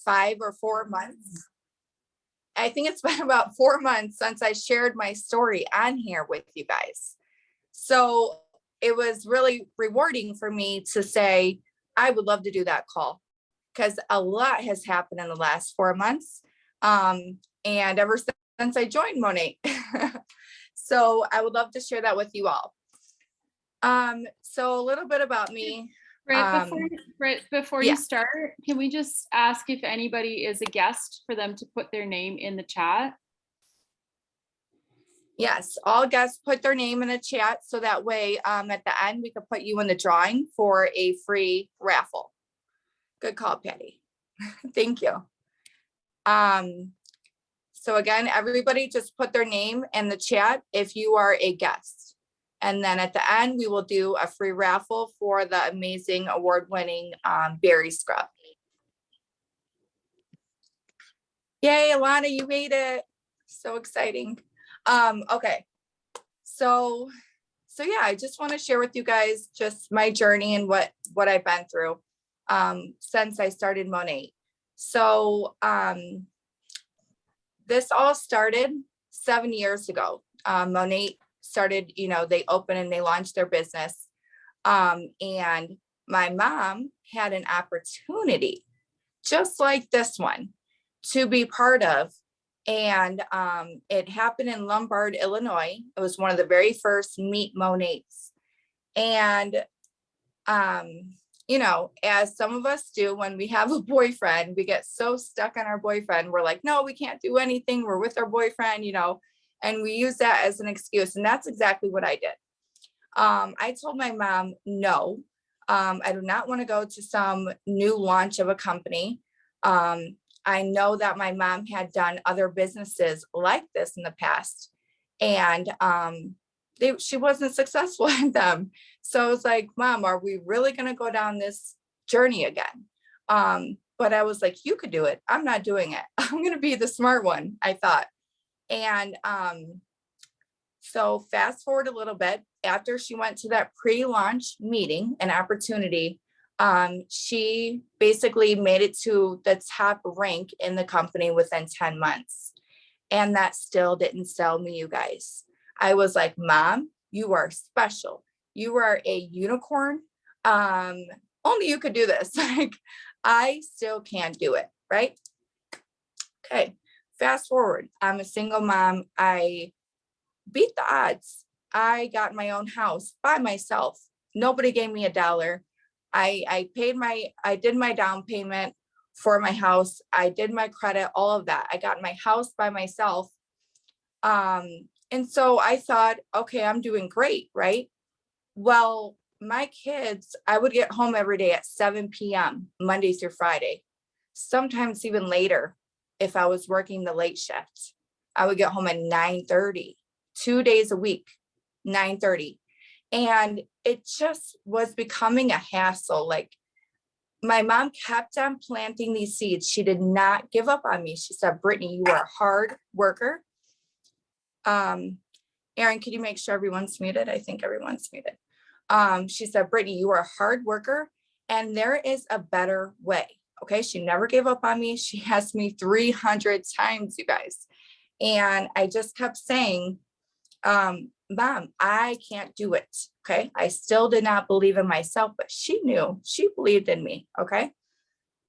5 or 4 months. I think it's been about 4 months since I shared my story on here with you guys. So it was really rewarding for me to say, I would love to do that call, because a lot has happened in the last 4 months. And ever since I joined Monat. So I would love to share that with you all. So a little bit about me. Before you start, can we just ask if anybody is a guest for them to put their name in the chat? Yes, all guests put their name in the chat, so that way at the end we could put you in the drawing for a free raffle. Good call, Patty. Thank you. So again, everybody just put their name in the chat if you are a guest. And then at the end, we will do a free raffle for the amazing award-winning berry scrub. Yay, Alana, you made it. So exciting. Okay. So yeah, I just want to share with you guys just my journey and what I've been through since I started Monat. So this all started 7 years ago. Monat started, they opened and they launched their business. And my mom had an opportunity just like this one to be part of. And it happened in Lombard, Illinois. It was one of the very first Meet Monats. And, as some of us do when we have a boyfriend, we get so stuck on our boyfriend. We're like, no, we can't do anything. We're with our boyfriend, and we use that as an excuse. And that's exactly what I did. I told my mom, no, I do not want to go to some new launch of a company. I know that my mom had done other businesses like this in the past, and she wasn't successful in them. So I was like, Mom, are we really going to go down this journey again? But I was like, you could do it. I'm not doing it. I'm going to be the smart one, I thought. And so fast forward a little bit, after she went to that pre-launch meeting, an opportunity, she basically made it to the top rank in the company within 10 months. And that still didn't sell me, you guys. I was like, Mom, you are special. You are a unicorn. Only you could do this. Like, I still can't do it, right? Okay, fast forward. I'm a single mom. I beat the odds. I got my own house by myself. Nobody gave me $1. I did my down payment for my house. I did my credit, all of that. I got my house by myself. And so I thought, okay, I'm doing great, right? Well, my kids, I would get home every day at 7 p.m., Monday through Friday, sometimes even later if I was working the late shift. I would get home at 9:30, 2 days a week, 9:30. And it just was becoming a hassle. Like, my mom kept on planting these seeds. She did not give up on me. She said, Brittany, you are a hard worker. Erin, could you make sure everyone's muted? I think everyone's muted. She said, Brittany, you are a hard worker and there is a better way. Okay. She never gave up on me. She asked me 300 times, you guys. And I just kept saying, Mom, I can't do it. Okay. I still did not believe in myself, but she knew, she believed in me. Okay.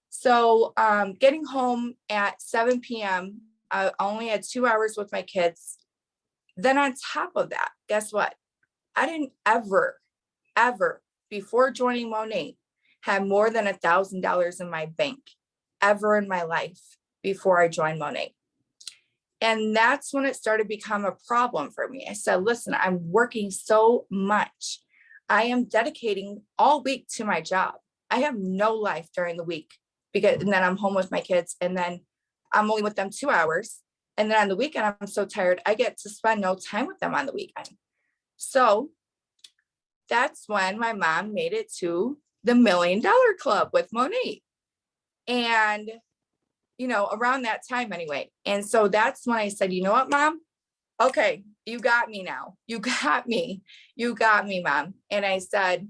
So, getting home at 7 p.m., I only had 2 hours with my kids. Then on top of that, guess what? I didn't ever, before joining Monat, have more than $1,000 in my bank ever in my life before I joined Monat. And that's when it started to become a problem for me. I said, listen, I'm working so much. I am dedicating all week to my job. I have no life during the week and then I'm home with my kids and then I'm only with them 2 hours. And then on the weekend, I'm so tired, I get to spend no time with them on the weekend. So that's when my mom made it to the $1 Million Club with Monat. And, around that time anyway. And so that's when I said, you know what, Mom? Okay, you got me now. You got me, Mom. And I said,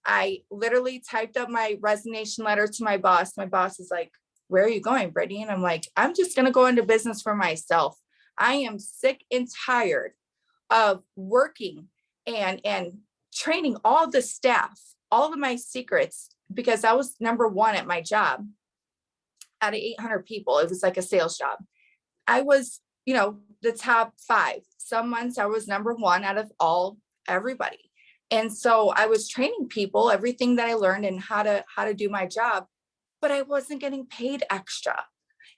I literally typed up my resignation letter to my boss. My boss is like, where are you going, Brittany? And I'm like, I'm just going to go into business for myself. I am sick and tired of working and training all the staff, all of my secrets, because I was number one at my job out of 800 people. It was like a sales job. I was, the top 5. Some months I was number one out of everybody. And so I was training people, everything that I learned and how to do my job, but I wasn't getting paid extra.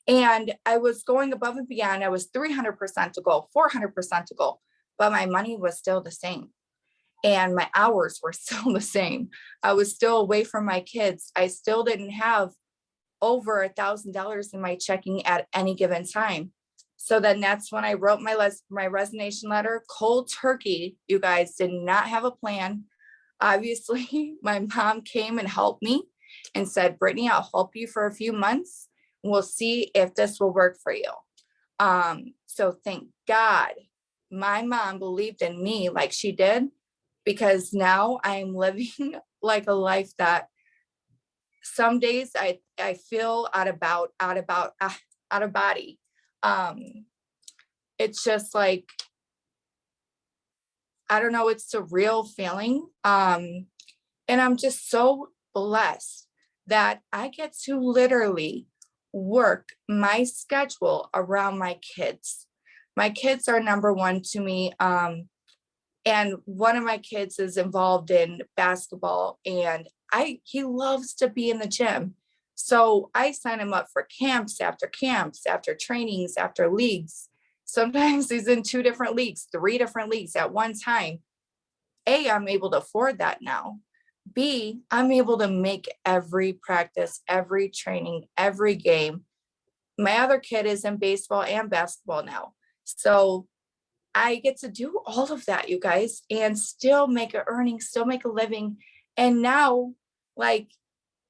And I was going above and beyond. I was 300% to goal, 400% to goal, but my money was still the same. And my hours were still the same. I was still away from my kids. I still didn't have over $1,000 in my checking at any given time. So then that's when I wrote my resignation letter, cold turkey. You guys, did not have a plan. Obviously, my mom came and helped me and said, Brittany, I'll help you for a few months. We'll see if this will work for you. So thank God my mom believed in me like she did, because now I'm living like a life that some days I feel out of body. It's just like, I don't know, it's a real feeling. And I'm just so blessed that I get to literally work my schedule around my kids. My kids are number one to me. And one of my kids is involved in basketball, and he loves to be in the gym. So I sign him up for camps, after trainings, after leagues. Sometimes he's in 2 different leagues, 3 different leagues at one time. A, I'm able to afford that now. B, I'm able to make every practice, every training, every game. My other kid is in baseball and basketball now. So I get to do all of that, you guys, and still make a earning, still make a living. And now, like,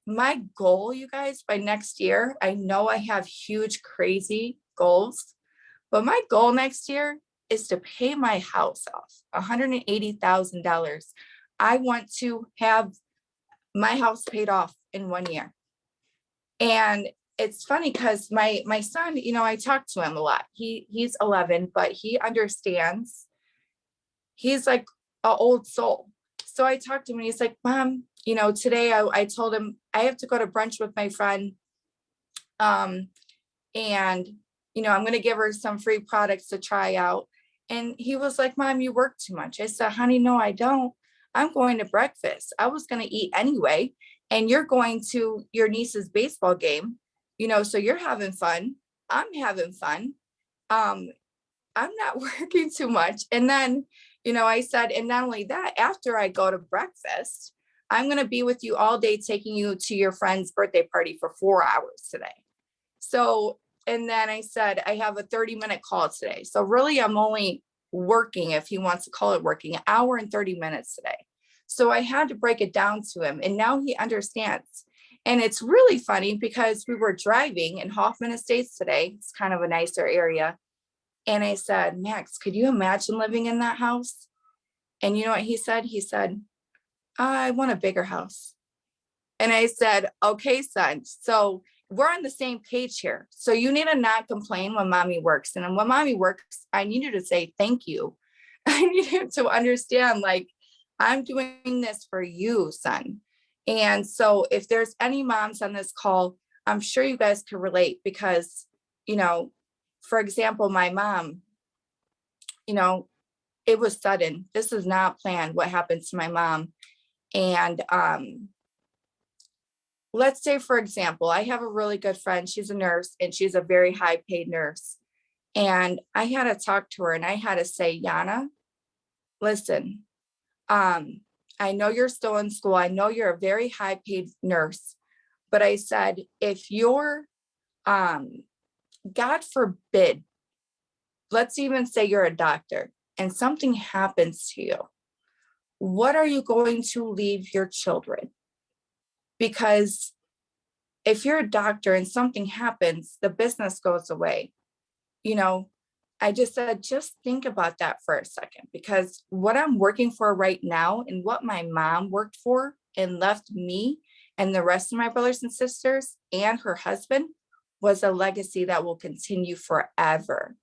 my goal, you guys, by next year, I know I have huge, crazy goals, but my goal next year is to pay my house off, $180,000. I want to have my house paid off in 1 year. And it's funny because my son, I talk to him a lot. He's 11, but he understands. He's like an old soul. So I talked to him and he's like, Mom, today I told him I have to go to brunch with my friend. And, I'm going to give her some free products to try out. And he was like, Mom, you work too much. I said, honey, no, I don't. I'm going to breakfast. I was going to eat anyway. And you're going to your niece's baseball game, so you're having fun. I'm having fun. I'm not working too much. And then, I said, and not only that, after I go to breakfast, I'm going to be with you all day, taking you to your friend's birthday party for 4 hours today. So, and then I said, I have a 30-minute call today. So really, I'm only working, if he wants to call it working, 1 hour and 30 minutes today. So I had to break it down to him, and now he understands. And it's really funny because we were driving in Hoffman Estates today. It's kind of a nicer area. And I said, Max, could you imagine living in that house? And you know what he said? He said, I want a bigger house. And I said, okay, son. So we're on the same page here. So you need to not complain when mommy works. And when mommy works, I need you to say thank you. I need you to understand, like, I'm doing this for you, son. And so if there's any moms on this call, I'm sure you guys can relate because, for example, my mom, it was sudden. This is not planned, what happened to my mom. And let's say, for example, I have a really good friend. She's a nurse and she's a very high paid nurse. And I had to talk to her and I had to say, Yana, listen, I know you're still in school. I know you're a very high paid nurse, but I said, if you're, God forbid, let's even say you're a doctor and something happens to you, what are you going to leave your children? Because if you're a doctor and something happens, the business goes away. I just said, just think about that for a second, because what I'm working for right now and what my mom worked for and left me and the rest of my brothers and sisters and her husband was a legacy that will continue forever.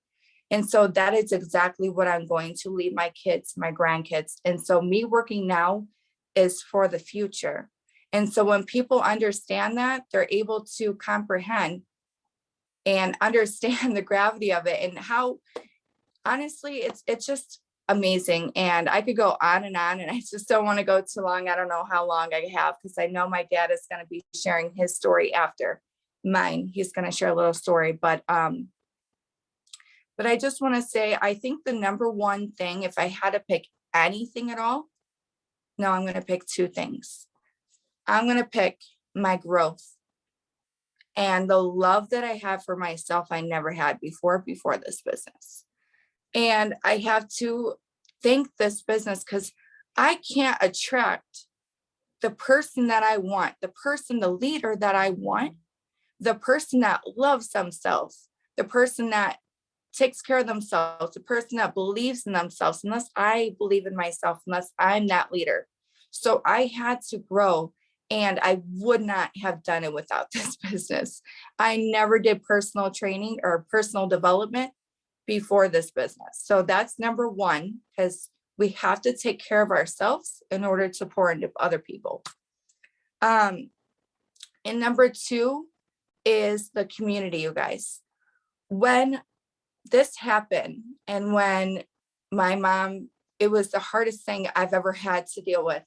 And so that is exactly what I'm going to leave my kids, my grandkids. And so me working now is for the future. And so when people understand that, they're able to comprehend and understand the gravity of it and how, honestly, it's just amazing. And I could go on, and I just don't want to go too long. I don't know how long I have, because I know my dad is going to be sharing his story after mine. He's going to share a little story, but I just want to say, I think the number one thing, if I had to pick anything at all, no, I'm going to pick two things. I'm going to pick my growth and the love that I have for myself I never had before this business. And I have to thank this business, because I can't attract the person that I want, the leader that I want, the person that loves themselves, the person that takes care of themselves, the person that believes in themselves, unless I believe in myself, unless I'm that leader. So I had to grow, and I would not have done it without this business. I never did personal training or personal development before this business. So that's number one, because we have to take care of ourselves in order to pour into other people. And number two is the community, you guys. When this happened, and when my mom, it was the hardest thing I've ever had to deal with.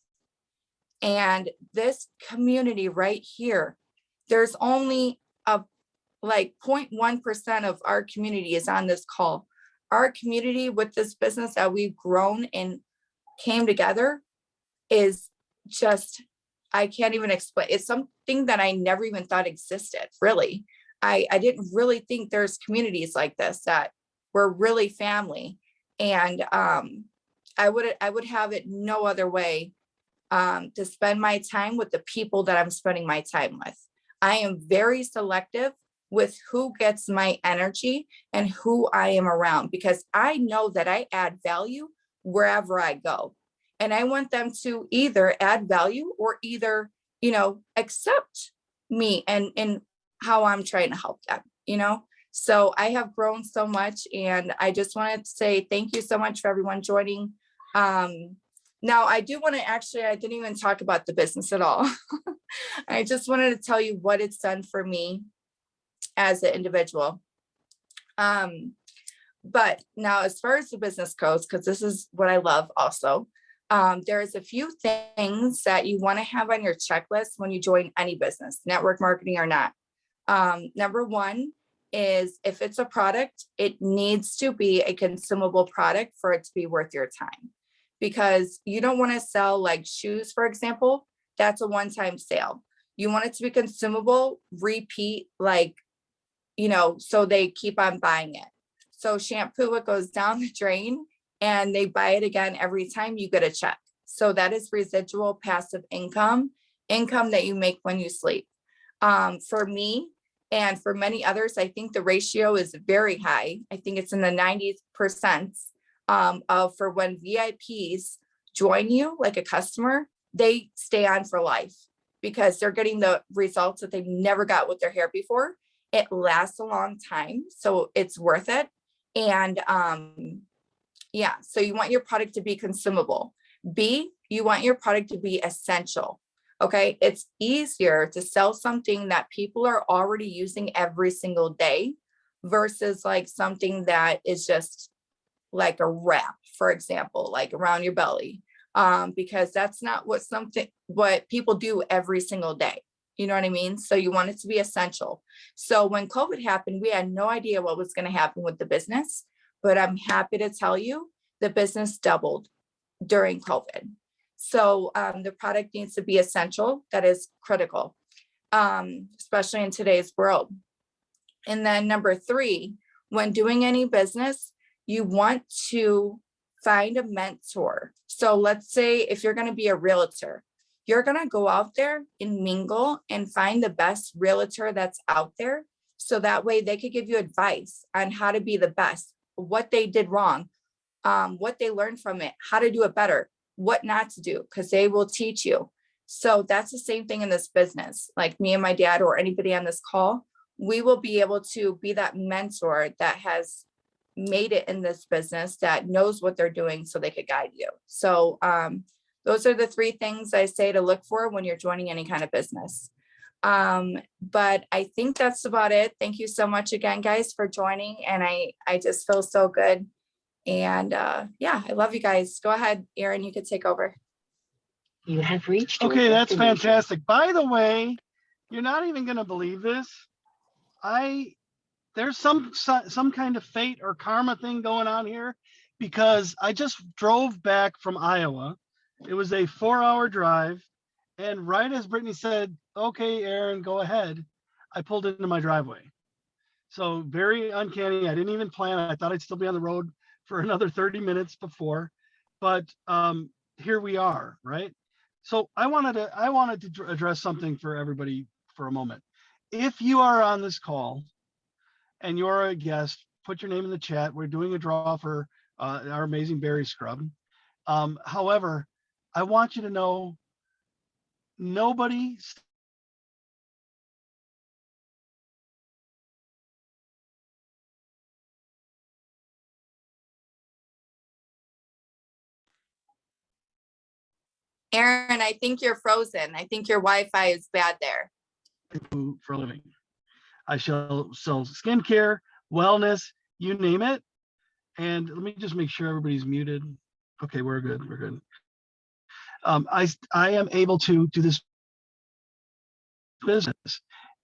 And this community right here, there's only like 0.1% of our community is on this call. Our community with this business that we've grown and came together is just, I can't even explain. It's something that I never even thought existed, really. I didn't really think there's communities like this that were really family. And I would have it no other way to spend my time with the people that I'm spending my time with. I am very selective with who gets my energy and who I am around, because I know that I add value wherever I go. And I want them to either add value or either, accept me and how I'm trying to help them, So I have grown so much, and I just wanted to say thank you so much for everyone joining. Now I do want to I didn't even talk about the business at all. I just wanted to tell you what it's done for me as an individual. But now as far as the business goes, because this is what I love also, there's a few things that you want to have on your checklist when you join any business, network marketing or not. Number one is, if it's a product, it needs to be a consumable product for it to be worth your time. Because you don't want to sell like shoes, for example. That's a one-time sale. You want it to be consumable, repeat, so they keep on buying it. So shampoo, it goes down the drain and they buy it again every time you get a check. So that is residual passive income that you make when you sleep. For me and for many others, I think the ratio is very high. I think it's in the 90% of for when VIPs join you, like a customer, they stay on for life because they're getting the results that they've never got with their hair before. It lasts a long time, so it's worth it. And so you want your product to be consumable. B, you want your product to be essential. Okay, it's easier to sell something that people are already using every single day versus like something that is just like a wrap, for example, like around your belly, because that's not what people do every single day. You know what I mean? So you want it to be essential. So when COVID happened, we had no idea what was going to happen with the business, but I'm happy to tell you the business doubled during COVID. So the product needs to be essential. That is critical, especially in today's world. And then number 3, when doing any business, you want to find a mentor. So let's say if you're going to be a realtor, you're going to go out there and mingle and find the best realtor that's out there. So that way they could give you advice on how to be the best, what they did wrong, what they learned from it, how to do it better, what not to do, because they will teach you. So that's the same thing in this business. Like me and my dad or anybody on this call, we will be able to be that mentor that has made it in this business, that knows what they're doing so they could guide you. So those are the three things I say to look for when you're joining any kind of business. But I think that's about it. Thank you so much again, guys, for joining. And I just feel so good. And yeah, I love you guys. Go ahead, Erin, you could take over. You have reached. Okay, that's fantastic. By the way, you're not even going to believe this. There's some kind of fate or karma thing going on here, because I just drove back from Iowa. It was a 4-hour drive. And right as Brittany said, okay, Erin, go ahead, I pulled into my driveway. So very uncanny. I didn't even plan. I thought I'd still be on the road for another 30 minutes before, but here we are, right? So I wanted to address something for everybody for a moment. If you are on this call and you're a guest, put your name in the chat. We're doing a draw for our amazing berry scrub. However, I want you to know, nobody Erin, I think you're frozen. I think your Wi-Fi is bad there. for a living. I shall sell skincare, wellness, you name it. And let me just make sure everybody's muted. Okay, we're good. We're good. I am able to do this business,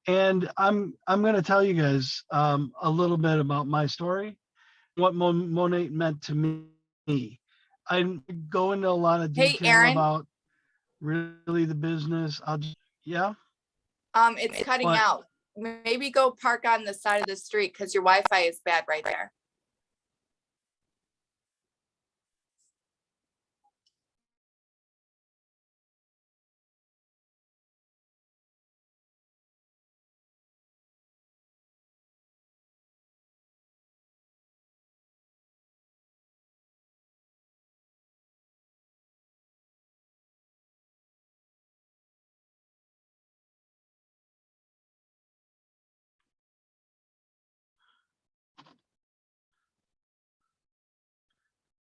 and I'm going to tell you guys a little bit about my story, what Monat meant to me. I go into a lot of detail about really the business. Yeah. It's cutting out. Maybe go park on the side of the street because your Wi-Fi is bad right there.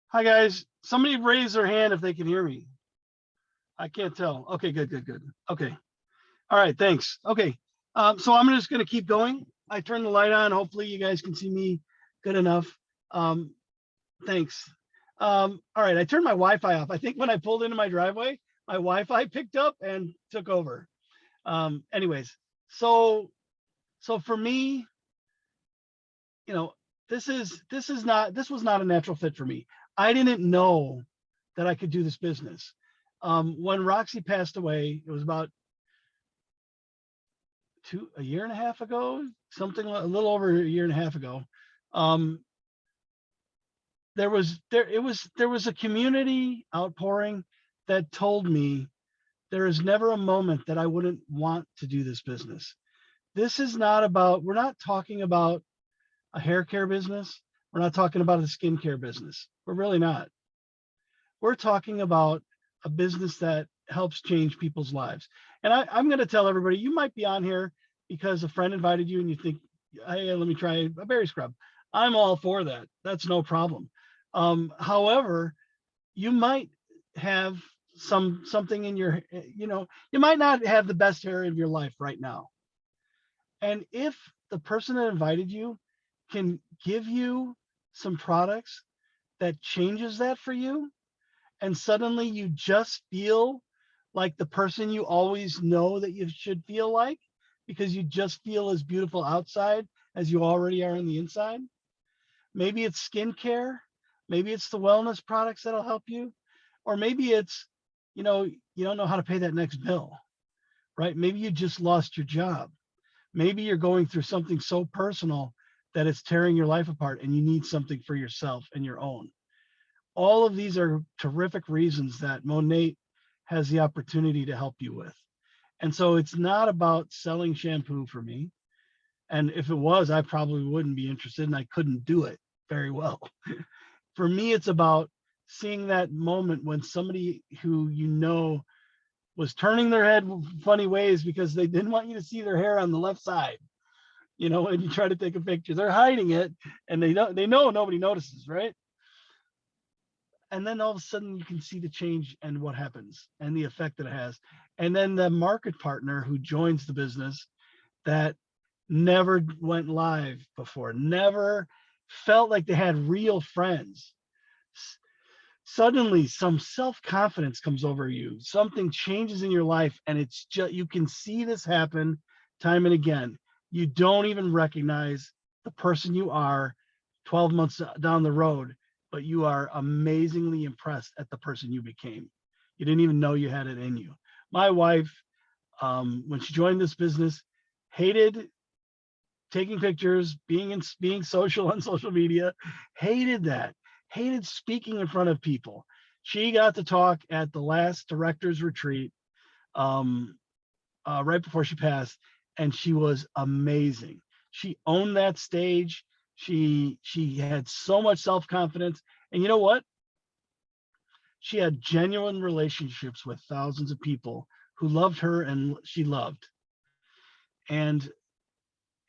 Hi guys, somebody raise their hand if they can hear me. I can't tell. Okay, good. Okay. All right, thanks. Okay, so I'm just gonna keep going. I turned the light on. Hopefully you guys can see me good enough. Thanks. All right, I turned my Wi-Fi off. I think when I pulled into my driveway, my Wi-Fi picked up and took over. Anyways, so for me, you know, this was not a natural fit for me. I didn't know that I could do this business. When Roxy passed away, it was about a year and a half ago, something a little over a year and a half ago. There was a community outpouring that told me there is never a moment that I wouldn't want to do this business. This is not about, we're not talking about a hair care business. We're not talking about a skincare business. We're really not. We're talking about a business that helps change people's lives. And I'm going to tell everybody, you might be on here because a friend invited you and you think, hey, let me try a berry scrub. I'm all for that. That's no problem. However, you might have something in your, you might not have the best hair of your life right now. And if the person that invited you can give you some products that changes that for you, and suddenly you just feel like the person you always know that you should feel like, because you just feel as beautiful outside as you already are on the inside. Maybe it's skincare, maybe it's the wellness products that'll help you, or maybe it's, you don't know how to pay that next bill, right? Maybe you just lost your job. Maybe you're going through something so personal that it's tearing your life apart and you need something for yourself and your own. All of these are terrific reasons that Monat has the opportunity to help you with. And so it's not about selling shampoo for me. And if it was, I probably wouldn't be interested and I couldn't do it very well. For me, it's about seeing that moment when somebody who was turning their head funny ways because they didn't want you to see their hair on the left side. and you try to take a picture, they're hiding it, and they know nobody notices, right? And then all of a sudden you can see the change and what happens and the effect that it has. And then the market partner who joins the business that never went live before, never felt like they had real friends. Suddenly some self-confidence comes over you. Something changes in your life, and it's just, you can see this happen time and again. You don't even recognize the person you are 12 months down the road, but you are amazingly impressed at the person you became. You didn't even know you had it in you. My wife, when she joined this business, hated taking pictures, being social on social media, hated that, hated speaking in front of people. She got to talk at the last director's retreat right before she passed, and she was amazing. She owned that stage. She had so much self-confidence, and you know what? She had genuine relationships with thousands of people who loved her and she loved. And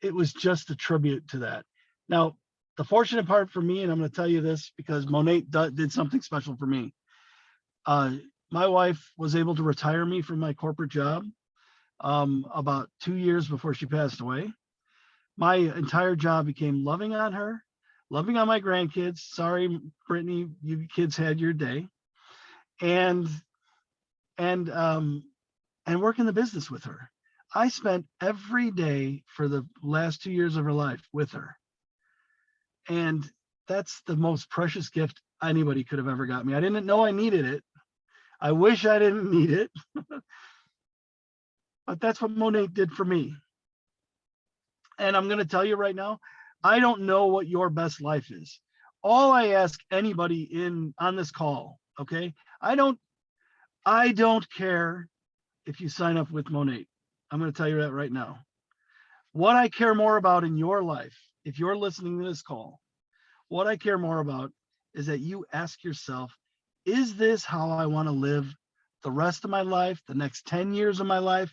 it was just a tribute to that. Now, the fortunate part for me, and I'm going to tell you this because Monet did something special for me. My wife was able to retire me from my corporate job about 2 years before she passed away. My entire job became loving on her, loving on my grandkids. Sorry, Brittany, you kids had your day, and working the business with her. I spent every day for the last 2 years of her life with her. And that's the most precious gift anybody could have ever got me. I didn't know I needed it. I wish I didn't need it. But that's what Monet did for me. And I'm going to tell you right now, I don't know what your best life is. All I ask anybody on this call, okay? I don't care if you sign up with Monet. I'm going to tell you that right now. What I care more about in your life, if you're listening to this call, what I care more about is that you ask yourself, is this how I want to live the rest of my life, the next 10 years of my life?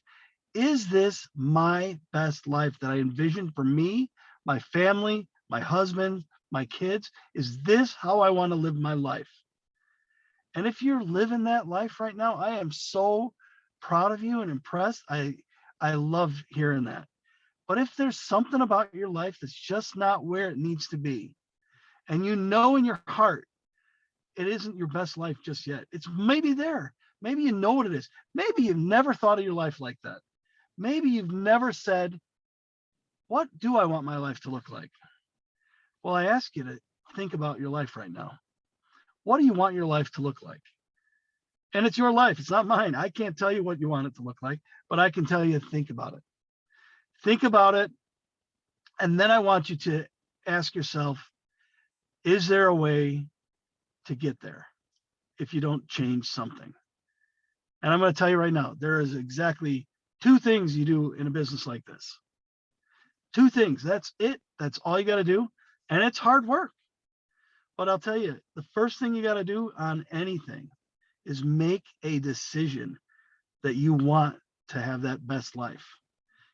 Is this my best life that I envisioned for me, my family, my husband, my kids? Is this how I want to live my life? And if you're living that life right now, I am so proud of you and impressed. I love hearing that. But if there's something about your life that's just not where it needs to be, and you know in your heart it isn't your best life just yet, it's maybe there. Maybe you know what it is. Maybe you've never thought of your life like that. Maybe you've never said, what do I want my life to look like? Well, I ask you to think about your life right now. What do you want your life to look like? And it's your life. It's not mine. I can't tell you what you want it to look like, but I can tell you, think about it. Think about it. And then I want you to ask yourself, is there a way to get there if you don't change something? And I'm going to tell you right now, there is exactly 2 things you do in a business like this. 2 things. That's it. That's all you got to do. And it's hard work. But I'll tell you, the first thing you got to do on anything is make a decision that you want to have that best life.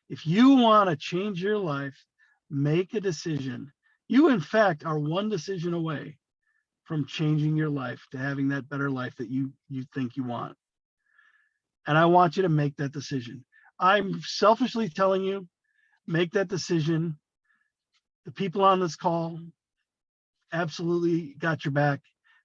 If you want to change your life, make a decision. You, in fact, are one decision away from changing your life to having that better life that you think you want. And I want you to make that decision. I'm selfishly telling you, make that decision. The people on this call absolutely got your back.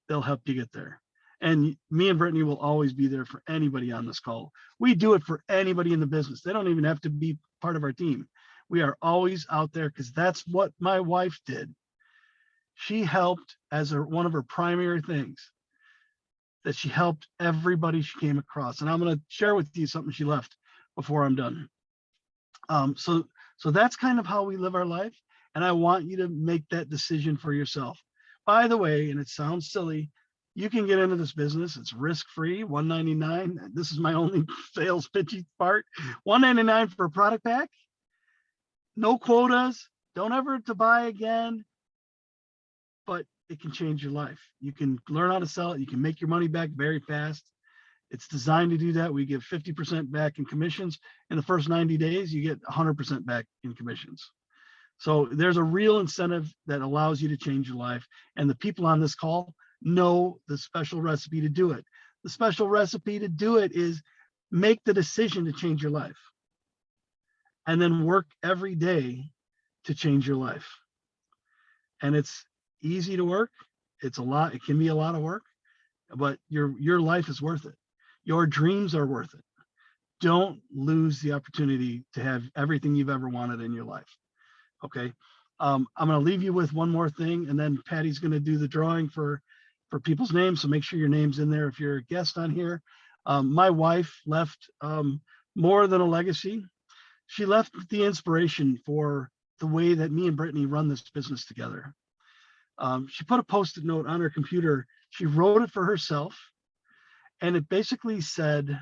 They'll help you get there. And me and Brittany will always be there for anybody on this call. We do it for anybody in the business. They don't even have to be part of our team. We are always out there because that's what my wife did. She helped as one of her primary things, that she helped everybody she came across. And I'm going to share with you something she left before I'm done. So that's kind of how we live our life. And I want you to make that decision for yourself. By the way, and it sounds silly, you can get into this business. It's risk-free, $199. This is my only sales pitchy part. $199 for a product pack. No quotas. Don't ever to buy again. But it can change your life. You can learn how to sell it. You can make your money back very fast. It's designed to do that. We give 50% back in commissions. In the first 90 days, you get 100% back in commissions. So there's a real incentive that allows you to change your life. And the people on this call know the special recipe to do it. The special recipe to do it is make the decision to change your life and then work every day to change your life. And it's easy to work. It's a lot. It can be a lot of work, but your life is worth it. Your dreams are worth it. Don't lose the opportunity to have everything you've ever wanted in your life. Okay. I'm going to leave you with one more thing, and then Patty's going to do the drawing for people's names. So make sure your name's in there if you're a guest on here. My wife left more than a legacy. She left the inspiration for the way that me and Brittany run this business together. She put a Post-it note on her computer. She wrote it for herself, and it basically said,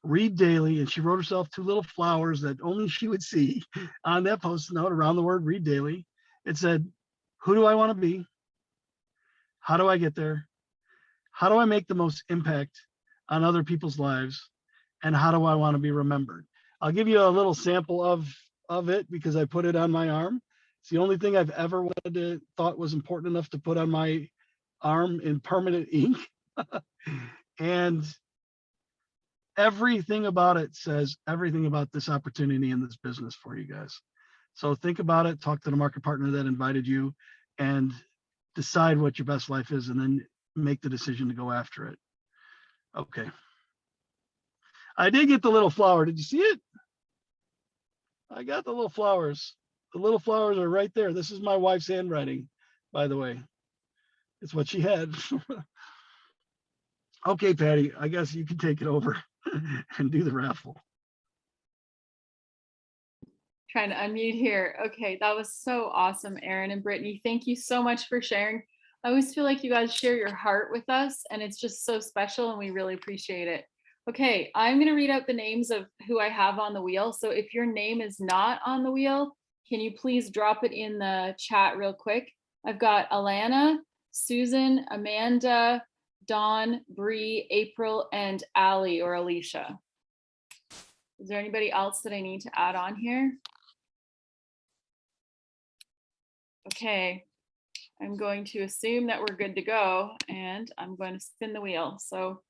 read daily. And she wrote herself 2 little flowers that only she would see on that Post-it note around the word read daily. It said, who do I want to be? How do I get there? How do I make the most impact on other people's lives? And how do I want to be remembered? I'll give you a little sample of it because I put it on my arm. It's the only thing I've ever thought was important enough to put on my arm in permanent ink. And everything about it says everything about this opportunity in this business for you guys. So think about it, talk to the market partner that invited you, and decide what your best life is, and then make the decision to go after it. Okay. I did get the little flower. Did you see it? I got the little flowers. The little flowers are right there. This is my wife's handwriting, by the way. It's what she had. Okay, Patty, I guess you can take it over and do the raffle. Trying to unmute here. Okay, that was so awesome, Aaron and Brittany. Thank you so much for sharing. I always feel like you guys share your heart with us, and it's just so special, and we really appreciate it. Okay, I'm going to read out the names of who I have on the wheel. So if your name is not on the wheel, can you please drop it in the chat real quick? I've got Alana, Susan, Amanda, Dawn, Bree, April, and Allie or Alicia. Is there anybody else that I need to add on here? Okay, I'm going to assume that we're good to go, and I'm going to spin the wheel. So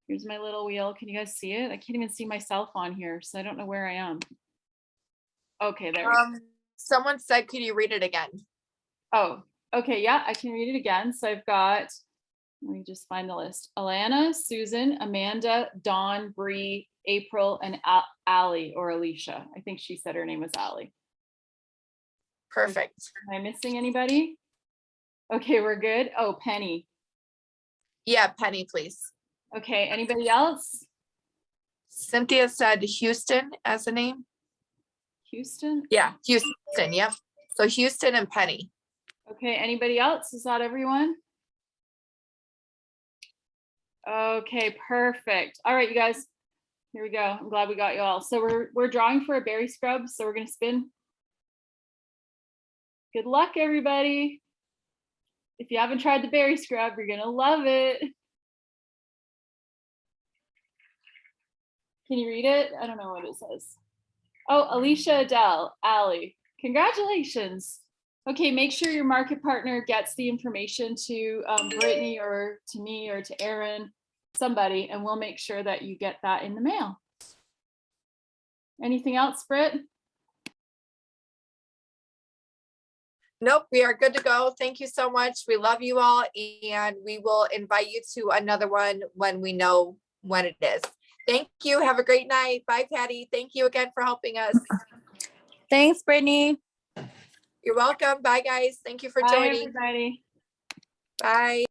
here's my little wheel. Can you guys see it? I can't even see myself on here, so I don't know where I am. Okay, there we go. Someone said, could you read it again? Oh, okay, yeah, I can read it again. So I've got, let me just find the list. Alana, Susan, Amanda, Dawn, Bree, April, and Allie or Alicia. I think she said her name was Allie. Perfect. Am I missing anybody? Okay, we're good. Oh, Penny. Yeah, Penny, please. Okay, anybody else? Cynthia said Houston as a name. Houston? Yeah, Houston. Yep. So Houston and Penny. Okay, anybody else? Is that everyone? Okay, perfect. All right, you guys. Here we go. I'm glad we got you all. So we're drawing for a berry scrub. So we're gonna spin. Good luck, everybody. If you haven't tried the berry scrub, you're gonna love it. Can you read it? I don't know what it says. Oh, Alicia, Adele, Allie. Congratulations. Okay, make sure your market partner gets the information to Brittany or to me or to Aaron, somebody, and we'll make sure that you get that in the mail. Anything else, Britt? Nope, we are good to go. Thank you so much. We love you all, and we will invite you to another one when we know when it is. Thank you. Have a great night. Bye, Patty. Thank you again for helping us. Thanks, Brittany. You're welcome. Bye, guys. Thank you for Bye, joining. everybody. Bye.